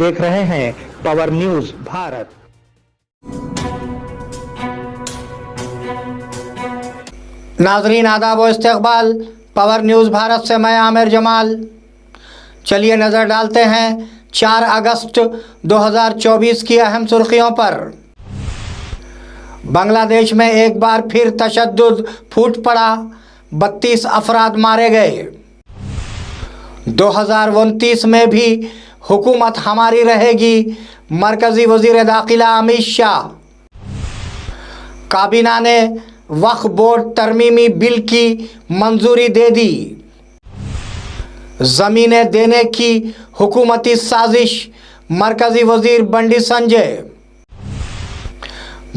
देख रहे हैं पावर न्यूज भारत। नाजरीन आदाब व इस्तकबाल, पावर न्यूज़ भारत से मैं आमिर जमाल। चलिए नज़र डालते हैं 4 अगस्त 2024 की अहम सुर्खियों पर। बांग्लादेश में एक बार फिर तशद्दुद फूट पड़ा, 32 अफराद मारे गए। 2029 में भी हुकूमत हमारी रहेगी, मरकज़ी वज़ीर दाखिला अमित शाह। काबीना ने वक्फ बोर्ड तरमीमी बिल की मंजूरी दे दी। ज़मीनें देने की हुकूमती साजिश, मरकज़ी वज़ीर बंडी संजय।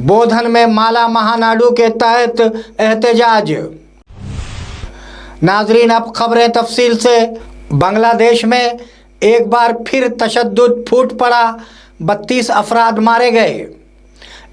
बोधन में माला महानाडू के तहत एहतजाज। नाजरीन अब खबरें तफसील से। बांग्लादेश में एक बार फिर तशद्दुद फूट पड़ा, 32 अफराद मारे गए।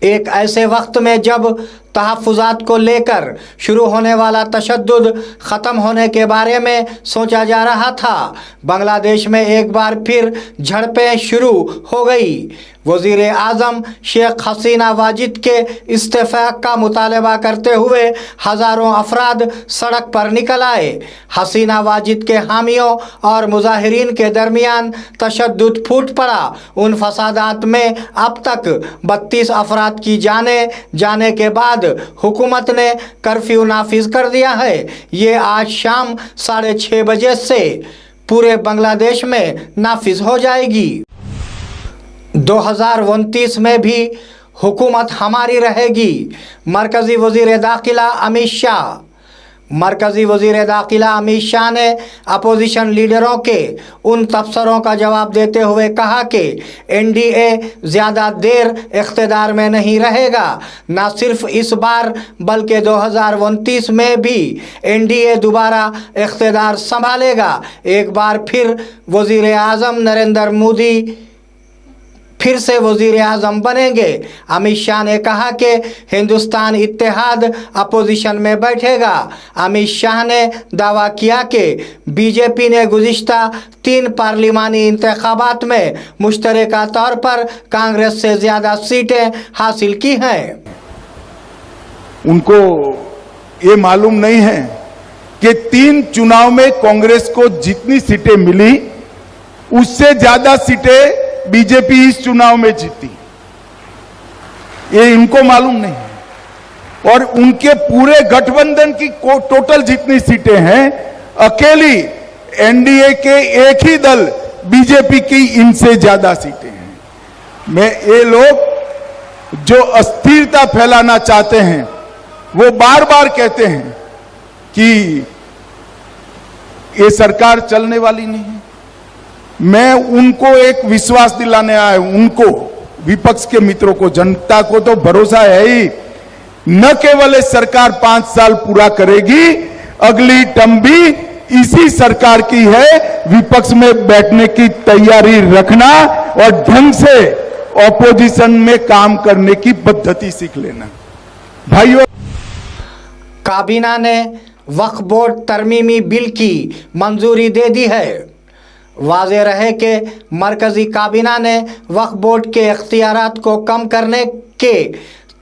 एक ऐसे वक्त में जब तहफ़्फ़ुज़ात को लेकर शुरू होने वाला तशद्दुद ख़त्म होने के बारे में सोचा जा रहा था, बांग्लादेश में एक बार फिर झड़पें शुरू हो गई। वज़ीर आज़म शेख हसीना वाजिद के इस्तीफ़ा का मुतालबा करते हुए हज़ारों अफराद सड़क पर निकल आए। हसीना वाजिद के हामियों और मुज़ाहिरीन के दरमियान तशद्दुद फूट पड़ा। उन फसादात में अब तक 32 अफराद की जाने के बाद हुकूमत ने कर्फ्यू नाफिज कर दिया है। ये आज शाम 6:30 बजे से पूरे बांग्लादेश में नाफिज हो जाएगी। 2029 में भी हुकूमत हमारी रहेगी, मरकज़ी वज़ीर दाखिला अमित शाह। मरकज़ी वज़ीर दाखिला अमित शाह ने अपोजिशन लीडरों के उन तबसरों का जवाब देते हुए कहा कि एनडीए ज़्यादा देर इख्तिदार में नहीं रहेगा। न सिर्फ इस बार बल्कि 2029 में भी एनडीए दोबारा इख्तिदार संभालेगा। एक बार फिर वज़ीर आज़म नरेंद्र मोदी फिर से वज़ीर आज़म बनेंगे। अमित शाह ने कहा कि हिंदुस्तान इत्तेहाद अपोजिशन में बैठेगा। अमित शाह ने दावा किया कि बीजेपी ने गुज़िश्ता 3 पार्लिमानी इंतखाबात में मुश्तरका तौर पर कांग्रेस से ज़्यादा सीटें हासिल की हैं। उनको ये मालूम नहीं है कि 3 चुनाव में कांग्रेस को जितनी सीटें मिली उससे ज़्यादा सीटें बीजेपी इस चुनाव में जीती। ये इनको मालूम नहीं है। और उनके पूरे गठबंधन की टोटल जितनी सीटें हैं, अकेली एनडीए के एक ही दल बीजेपी की इनसे ज्यादा सीटें हैं। ये लोग जो अस्थिरता फैलाना चाहते हैं वो बार बार कहते हैं कि ये सरकार चलने वाली नहीं है। मैं उनको एक विश्वास दिलाने आया हूं, उनको, विपक्ष के मित्रों को, जनता को तो भरोसा है ही, न केवल ये सरकार 5 साल पूरा करेगी, अगली टर्म भी इसी सरकार की है। विपक्ष में बैठने की तैयारी रखना और ढंग से ऑपोजिशन में काम करने की पद्धति सीख लेना। भाइयों, काबीना ने वक्फ बोर्ड तरमीमी बिल की मंजूरी दे दी है। वाज़ेह रहे कि मरकज़ी काबीना ने वक्फ बोर्ड के इख्तियारात को कम करने के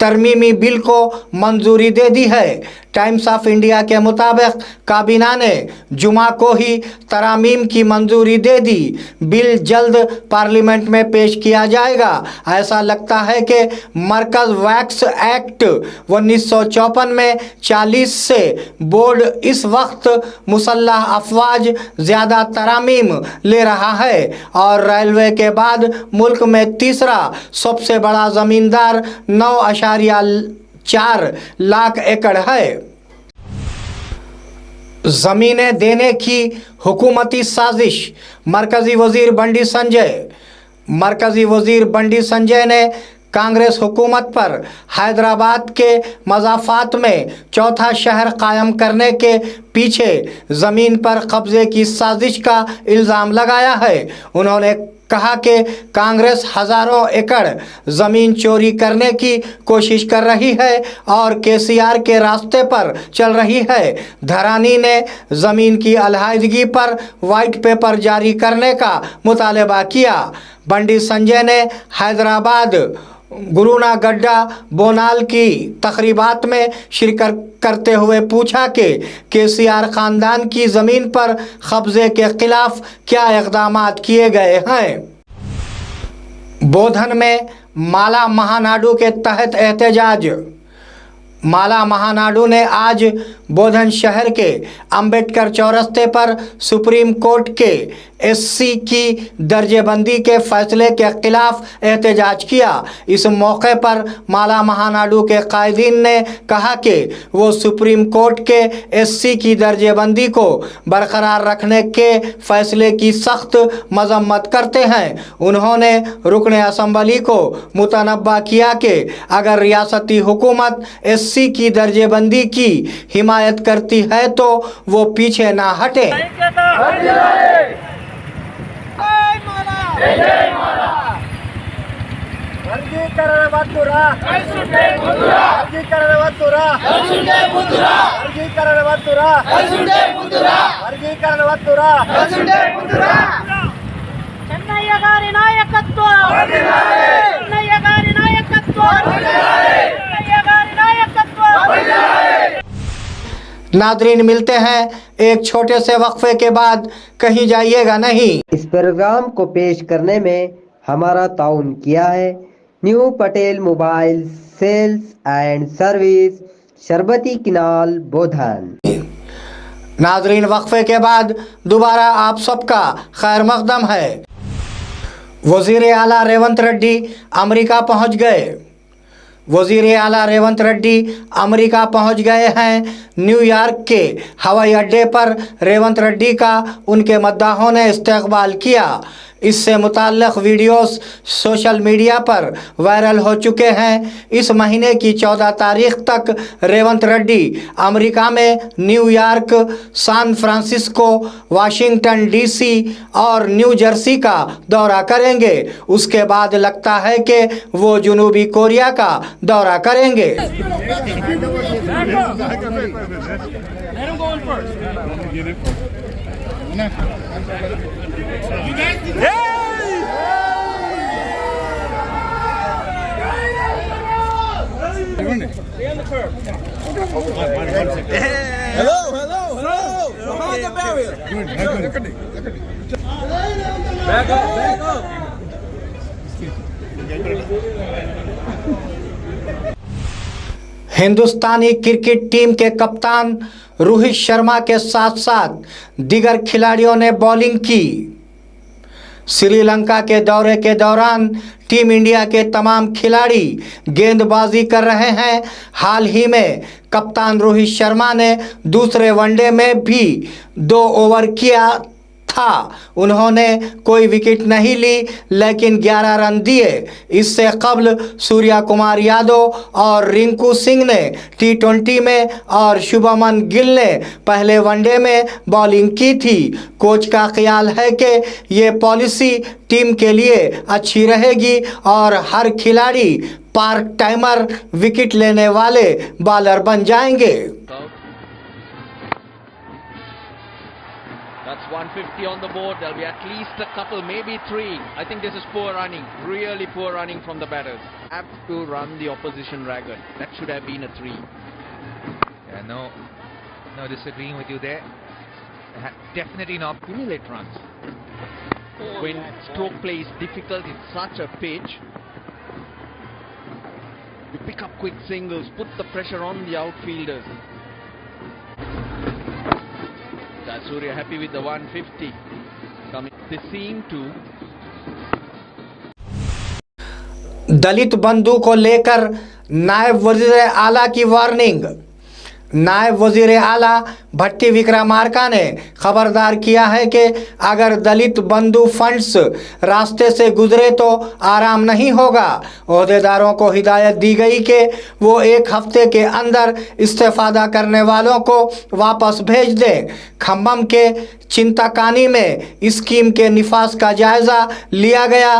तरमीमी बिल को मंजूरी दे दी है। टाइम्स ऑफ इंडिया के मुताबिक काबीना ने जुमा को ही तरामीम की मंजूरी दे दी। बिल जल्द पार्लियामेंट में पेश किया जाएगा। ऐसा लगता है कि मरकज़ वैक्स एक्ट 1954 में 40 से बोर्ड इस वक्त मुसल्लह अफवाज ज़्यादा तरामीम ले रहा है और रेलवे के बाद मुल्क में तीसरा सबसे बड़ा ज़मींदार 9.4 लाख एकड़ है। ज़मीनें देने की हुकूमती साजिश, मरकज़ी वज़ीर बंडी संजय। मरकज़ी वज़ीर बंडी संजय ने कांग्रेस हुकूमत पर हैदराबाद के मज़ाफ़ात में चौथा शहर कायम करने के पीछे ज़मीन पर कब्ज़े की साजिश का इल्ज़ाम लगाया है। उन्होंने कहा कि कांग्रेस हज़ारों एकड़ ज़मीन चोरी करने की कोशिश कर रही है और केसीआर के रास्ते पर चल रही है। धरानी ने ज़मीन की अलहदगी पर वाइट पेपर जारी करने का मुतालबा किया। बंडी संजय ने हैदराबाद गुरुनागड्डा बोनाल की तकरीबात में शिरकत करते हुए पूछा कि केसीआर खानदान की ज़मीन पर कब्जे के खिलाफ क्या इक़दामात किए गए हैं। बोधन में माला महानाडु के तहत एहतजाज। माला महानाडु ने आज बोधन शहर के अंबेडकर चौरस्ते पर सुप्रीम कोर्ट के एससी की दर्जेबंदी के फैसले के खिलाफ एहतजाज किया। इस मौके पर माला महानाडु के कायदीन ने कहा कि वो सुप्रीम कोर्ट के एससी की दर्जेबंदी को बरकरार रखने के फैसले की सख्त मजम्मत करते हैं। उन्होंने रुकने असम्बली को मुतनब्बा किया कि अगर रियासती हुकूमत एससी की दर्जेबंदी की हिमायत करती है तो वो पीछे ना हटे। वर्गीकरण बंधुरा वर्गीकरण बंधुरा वर्गीकरण बंधुरा वर्गीकरण बंधुरा చెన్నయ్య గారి నాయకత్వం చెన్నయ్య గారి నాయకత్వం చెన్నయ్య గారి నాయకత్వం। नादरीन, मिलते हैं एक छोटे से वक्फे के बाद, कहीं जाइएगा नहीं। इस प्रोग्राम को पेश करने में हमारा ताउन किया है new Patel mobile sales and service, शरबती किनाल, बोधन। नादरीन, वक्फे के बाद दोबारा आप सबका खैर मकदम है। वज़ीर आला रेवंत रेड्डी अमेरिका पहुंच गए। वज़ीर आला रेवंत रेड्डी अमेरिका पहुंच गए हैं। न्यूयॉर्क के हवाई अड्डे पर रेवंत रेड्डी का उनके मद्दाहों ने इस्तकबाल किया। इससे मुताल्लिक़ वीडियोस सोशल मीडिया पर वायरल हो चुके हैं। इस महीने की 14 तारीख तक रेवंत रेड्डी अमेरिका में New York, San Francisco, Washington DC और न्यू जर्सी का दौरा करेंगे। उसके बाद लगता है कि वो जनूबी कोरिया का दौरा करेंगे। Hello. Behind the barrier. Back up. Hindustani cricket team के कप्तान रोहित शर्मा के साथ साथ दीगर खिलाड़ियों ने बॉलिंग की। श्रीलंका के दौरे के दौरान टीम इंडिया के तमाम खिलाड़ी गेंदबाजी कर रहे हैं। हाल ही में कप्तान रोहित शर्मा ने दूसरे वनडे में भी 2 ओवर किया था। उन्होंने कोई विकेट नहीं ली, लेकिन 11 रन दिए। इससे कबल सूर्या कुमार यादव और रिंकू सिंह ने T20 में और शुभमन गिल ने पहले वनडे में बॉलिंग की थी। कोच का ख्याल है कि ये पॉलिसी टीम के लिए अच्छी रहेगी और हर खिलाड़ी पार्ट टाइमर विकेट लेने वाले बॉलर बन जाएंगे। That's 150 on the board. There'll be at least a couple, maybe 3. I think this is poor running, really poor running from the batters. Have to run the opposition ragged. That should have been a 3. Yeah, no disagreeing with you there. Definitely not. Accumulate runs. When stroke play is difficult, it's such a pitch. You pick up quick singles, put the pressure on the outfielders. Surya happy with the 150 coming. They seem to दलित बंधु को लेकर नायब वजीर आला की warning. नायब वजीर आला भट्टी विक्रमार्का ने खबरदार किया है कि अगर दलित बंधु फंड्स रास्ते से गुजरे तो आराम नहीं होगा। ओहदेदारों को हिदायत दी गई कि वो 1 हफ्ते के अंदर इस्तेफादा करने वालों को वापस भेज दें। खम्भम के चिंताकानी में स्कीम के निफाज का जायज़ा लिया गया।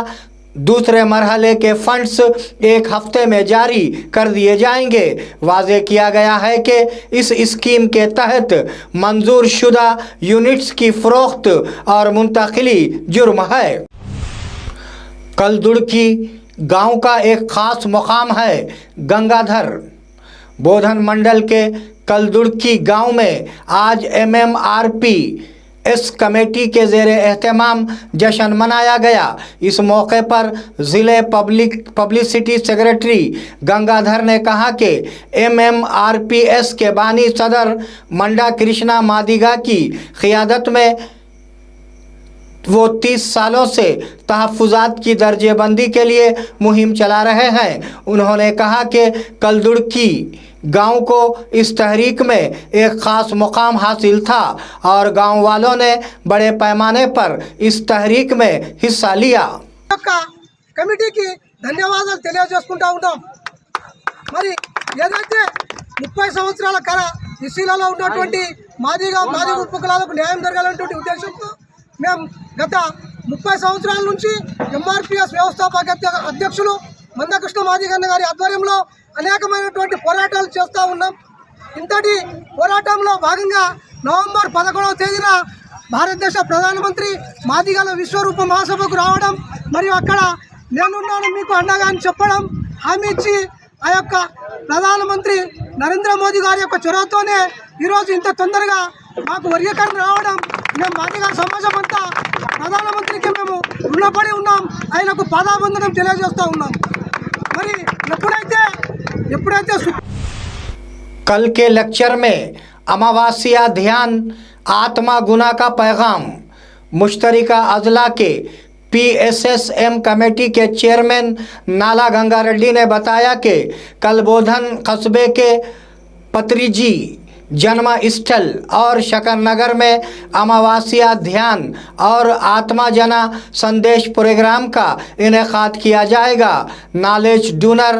दूसरे मरहले के फंड्स 1 हफ्ते में जारी कर दिए जाएंगे। वाज़ेह किया गया है कि इस स्कीम के तहत मंजूर शुदा यूनिट्स की फ़रोख्त और मुंतकिली जुर्म है। कलदुड़की गांव का एक खास मुकाम है गंगाधर। बोधन मंडल के कलदुड़की गांव में आज MMRPS कमेटी के ज़ेरे एहतमाम जश्न मनाया गया। इस मौके पर ज़िले पब्लिसिटी सेक्रेटरी गंगाधर ने कहा कि MMRPS के बानी सदर मंडा कृष्णा मादिगा की क़ियादत में वो 30 सालों से तहफ़्फ़ुज़ात की दर्जेबंदी के लिए मुहिम चला रहे हैं। उन्होंने कहा कि कलदुड़की गांव को इस तहरीक में एक ख़ास मुकाम हासिल था और गांव वालों ने बड़े पैमाने पर इस तहरीक में हिस्सा लिया। కమిటీకి ధన్యవాదాలు తెలియజేసుకుంటా ఉన్నాం। మరి ఏదైతే 30 సంవత్సరాల కళ ఎస్సీలలో ఉన్నటువంటి మాదిగ ఉపకులాలకు న్యాయం జరగాలనేటువంటి ఉద్దేశంతో మేము గత 30 సంవత్సరాల నుంచి MRPS వ్యవస్థాపక అధ్యక్షులు మందకృష్ణ మాదిగన్న గారి ఆధ్వర్యంలో అనేకమైనటువంటి పోరాటాలు చేస్తూ ఉన్నాం। ఇంతటి పోరాటంలో భాగంగా నవంబర్ 11వ తేదీన భారతదేశ ప్రధానమంత్రి మాదిగల విశ్వరూప మహాసభకు రావడం మరియు అక్కడ నేనున్నాను మీకు అండగా అని చెప్పడం హామీ ఇచ్చి ఆ యొక్క ప్రధానమంత్రి నరేంద్ర మోదీ గారి యొక్క చొరవతోనే ఈరోజు ఇంత తొందరగా మాకు వర్గీకరణ రావడం మేము మాదిగ సమాజం అంతా ప్రధానమంత్రికి మేము రుణపడి ఉన్నాం। ఆయనకు పాదాబంధనం తెలియజేస్తూ ఉన్నాం। మరి ఎప్పుడైతే कल के लेक्चर में अमावस्या ध्यान आत्मा गुना का पैगाम मुश्तरिका अजला के PSSM कमेटी के चेयरमैन नाला गंगा रेड्डी ने बताया कि कल बोधन कस्बे के पत्रीजी जन्म स्थल और शकन नगर में अमावस्या ध्यान और आत्मा जना संदेश प्रोग्राम का इनेकाद किया जाएगा। नॉलेज डोनर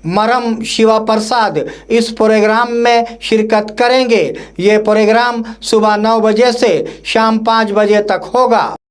मरम शिवा प्रसाद इस प्रोग्राम में शिरकत करेंगे। ये प्रोग्राम सुबह 9 बजे से शाम 5 बजे तक होगा।